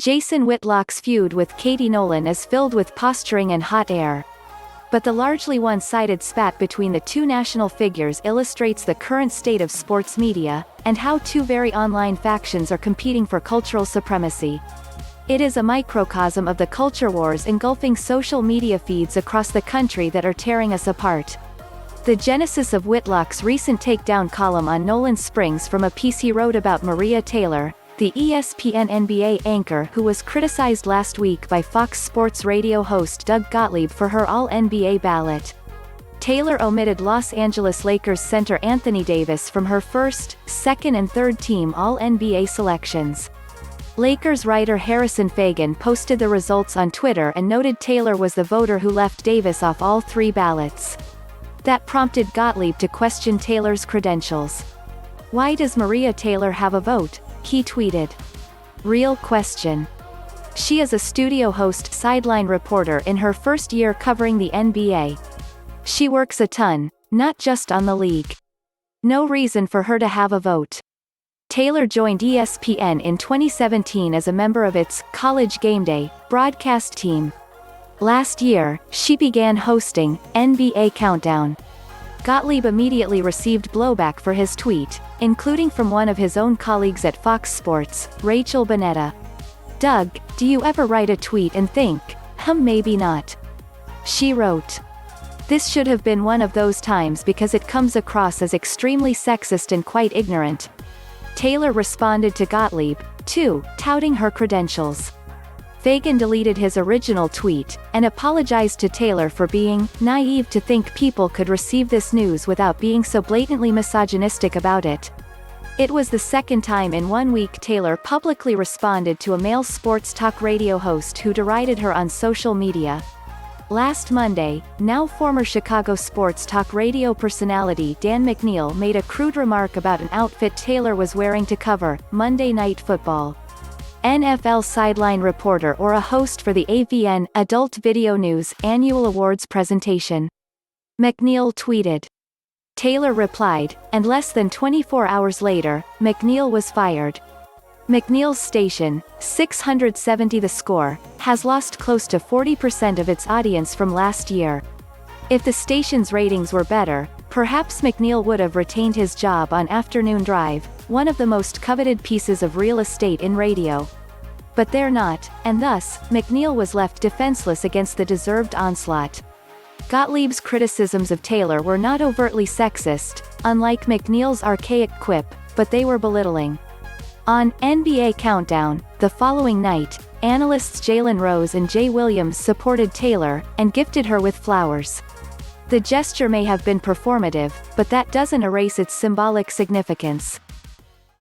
Jason Whitlock's feud with Nolan is filled with posturing and hot air. But the largely one-sided spat between the two national figures illustrates the current state of sports media, and how two very online factions are competing for cultural supremacy. It is a microcosm of the culture wars engulfing social media feeds across the country that are tearing us apart. The genesis of Whitlock's recent takedown column on Nolan springs from a piece he wrote about Maria Taylor, the ESPN NBA anchor who was criticized last week by Fox Sports radio host Doug Gottlieb for her All-NBA ballot. Taylor omitted Los Angeles Lakers center Anthony Davis from her first, second and third team All-NBA selections. Lakers writer Harrison Fagan posted the results on Twitter and noted Taylor was the voter who left Davis off all three ballots. That prompted Gottlieb to question Taylor's credentials. "Why does Maria Taylor have a vote?" he tweeted. "Real question. She is a studio host sideline reporter in her first year covering the NBA. She works a ton, not just on the league. No reason for her to have a vote." Taylor joined ESPN in 2017 as a member of its College Game Day broadcast team. Last year, she began hosting NBA Countdown. Gottlieb immediately received blowback for his tweet, including from one of his own colleagues at Fox Sports, Rachel Bonnetta. "Doug, do you ever write a tweet and think, maybe not?" She wrote. "This should have been one of those times because it comes across as extremely sexist and quite ignorant." Taylor responded to Gottlieb, too, touting her credentials. Fagan deleted his original tweet, and apologized to Taylor for being naive to think people could receive this news without being so blatantly misogynistic about it. It was the second time in 1 week Taylor publicly responded to a male sports talk radio host who derided her on social media. Last Monday, now former Chicago sports talk radio personality Dan McNeil made a crude remark about an outfit Taylor was wearing to cover Monday Night Football. NFL sideline reporter or a host for the AVN Adult Video News annual awards presentation. McNeil tweeted. Taylor replied, and less than 24 hours later, McNeil was fired. McNeil's station, 670 The Score, has lost close to 40% of its audience from last year. If the station's ratings were better, perhaps McNeil would have retained his job on Afternoon Drive, one of the most coveted pieces of real estate in radio. But they're not, and thus, McNeil was left defenseless against the deserved onslaught. Gottlieb's criticisms of Taylor were not overtly sexist, unlike McNeil's archaic quip, but they were belittling. On NBA Countdown, the following night, analysts Jalen Rose and Jay Williams supported Taylor, and gifted her with flowers. The gesture may have been performative, but that doesn't erase its symbolic significance.